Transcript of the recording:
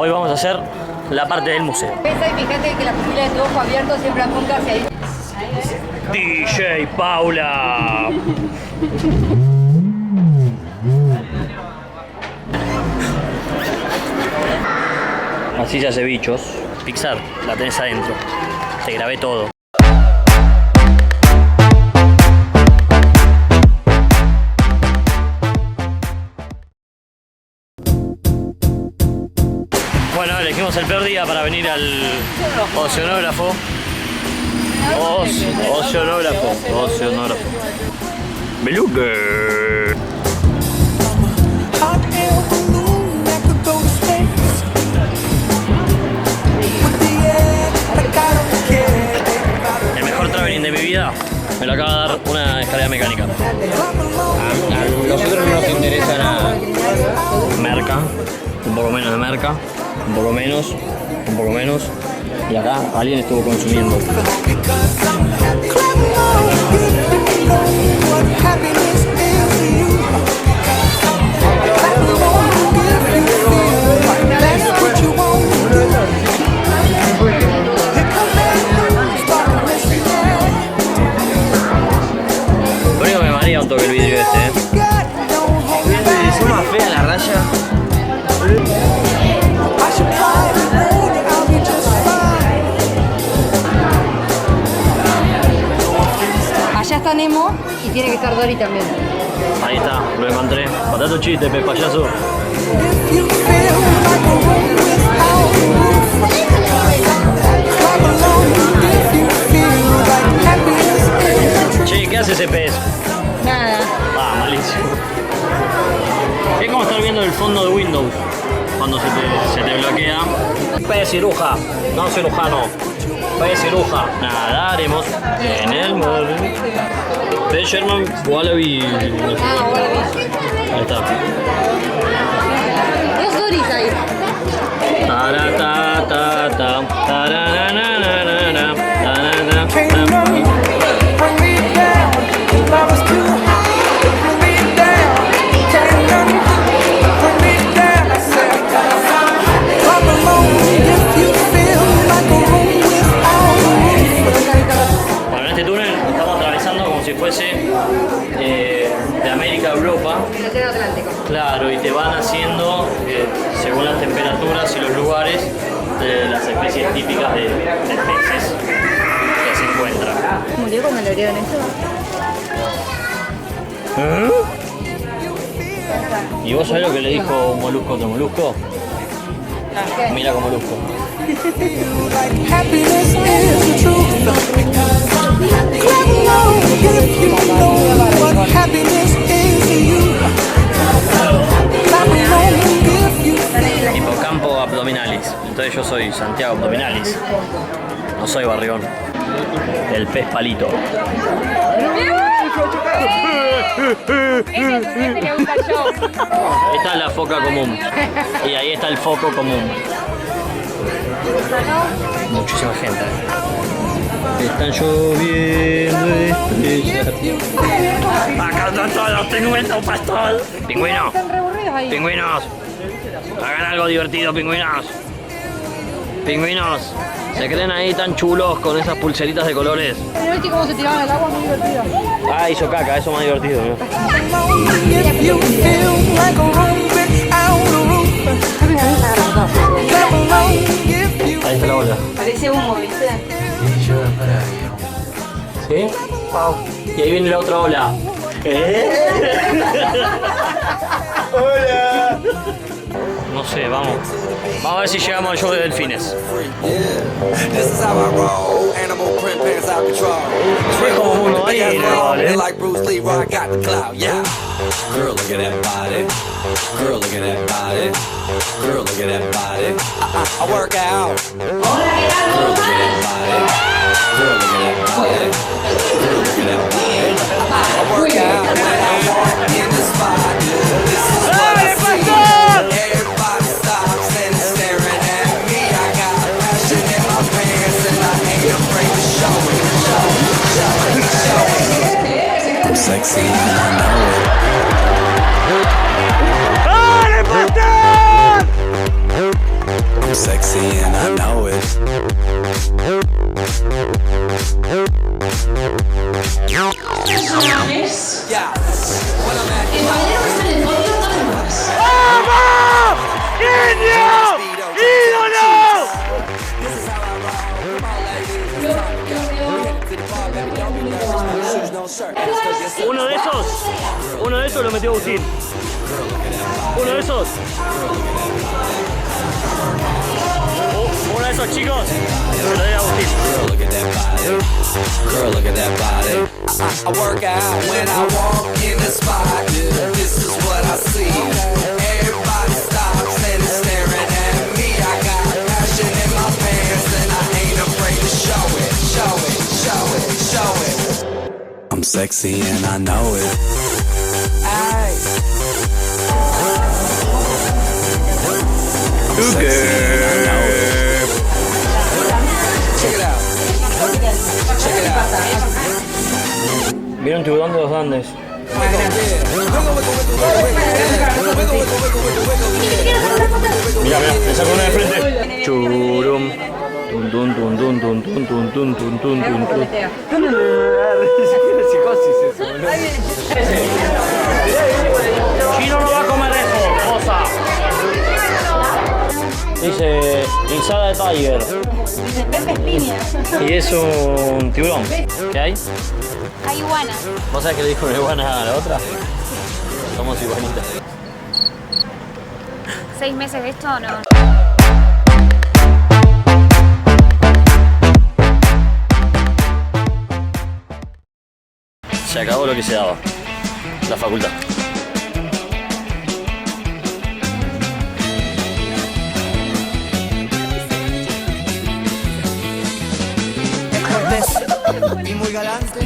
Hoy vamos a hacer la parte del museo. Pesa y fíjate que la pupila de tu ojo abierto siempre apunta hacia ahí. DJ Paula. Así se hace bichos. Pixar, la tenés adentro. Te grabé todo. Bueno, elegimos el peor día para venir al oceanógrafo. Oceanógrafo. Beluga. El mejor traveling de mi vida me lo acaba de dar una escalera mecánica. A nosotros no nos interesa nada. Merca, un poco menos de merca, un poco menos. Y acá alguien estuvo consumiendo. Lo único que me marea un toque el vidrio este, ¿Es más fea la raya? Allá está Nemo y tiene que estar Dory también. Ahí está, lo encontré. Patate chiste, pe payaso. Che, ¿qué hace ese pez? Nada. Ah, malísimo. Es como estar viendo el fondo de Windows cuando se te bloquea. Pez ciruja, no cirujano. Pez ciruja. Nadaremos en el mar. Pez Sherman Wallaby. Ahí está. Dos Dorys ahí. Bueno, en este túnel estamos atravesando como si fuese de América a Europa. El océano Atlántico. Claro, y te van haciendo, según las temperaturas y los lugares, las especies típicas de peces que se encuentran. ¿Murió cuando le abrieron esto? ¿Y vos sabés lo que le dijo un molusco a otro molusco? ¿Qué? Mira como molusco. Hipocampo abdominalis. Entonces yo soy Santiago abdominalis. No soy Barrigón. El pez palito. Esta es la foca común. Y ahí está el foco común. Muchísima gente. Están lloviendo estrellas. Acá están todos los pingüinos, pastor. Pingüinos. Están re aburridos ahí. Pingüinos. Hagan algo divertido, pingüinos. Pingüinos. Se creen ahí tan chulos con esas pulseritas de colores. Pero viste cómo se tiraban al agua, muy divertido. Ah, hizo caca, eso más divertido, ¿no? Ahí está la ola. Parece humo, ¿viste? ¿Sí? Wow. Y ahí viene la otra ola. ¡Hola! No sé, vamos. Vamos a ver si llegamos al show de delfines. Fue como uno ahí, ¿vale? Girl, look at that body. Girl, look at that body. Girl, look at that body. I work out. Girl, look at that body. Girl, look at that body. Girl, look at that body. I work out when I'm in the spot. This is what I see. Everybody stops and is staring at me. I got passion in my pants and I ain't afraid to show it. I'm sexy and I know it. ¡Dale, pastor! sexy and I know it. Yeah. When I'm at ¡Vamos! ¡Genio! ¡Ídolo! Uno de esos lo metió Agustín. Uno de esos. Uno de esos chicos lo dio Agustín. Girl, look at that body. Girl, look at that body. I work out when I walk in the spot. This is what I see. Everybody stops and is staring at me. I got passion in my pants and I ain't afraid to show it. Show it, show it, show it. I'm sexy and I know it. Ay. I'm sexy and I know it. Check it out. Check it out. Viene un tiburón de los Andes. Mira, mira, le saco una de frente. Churum. Tun tun tun tun tun tun tun tun tun tun tun tun. Chino no va a comer eso, cosa. Dice ensalada de tiger. Dice Pepe Espinia. Y es un tiburón. ¿Qué hay? Hay iguana. ¿Vos sabés que le dijo una iguana a la otra? Somos iguanitas. 6 meses de esto o no. Se acabó lo que se daba. La facultad. Y muy galante.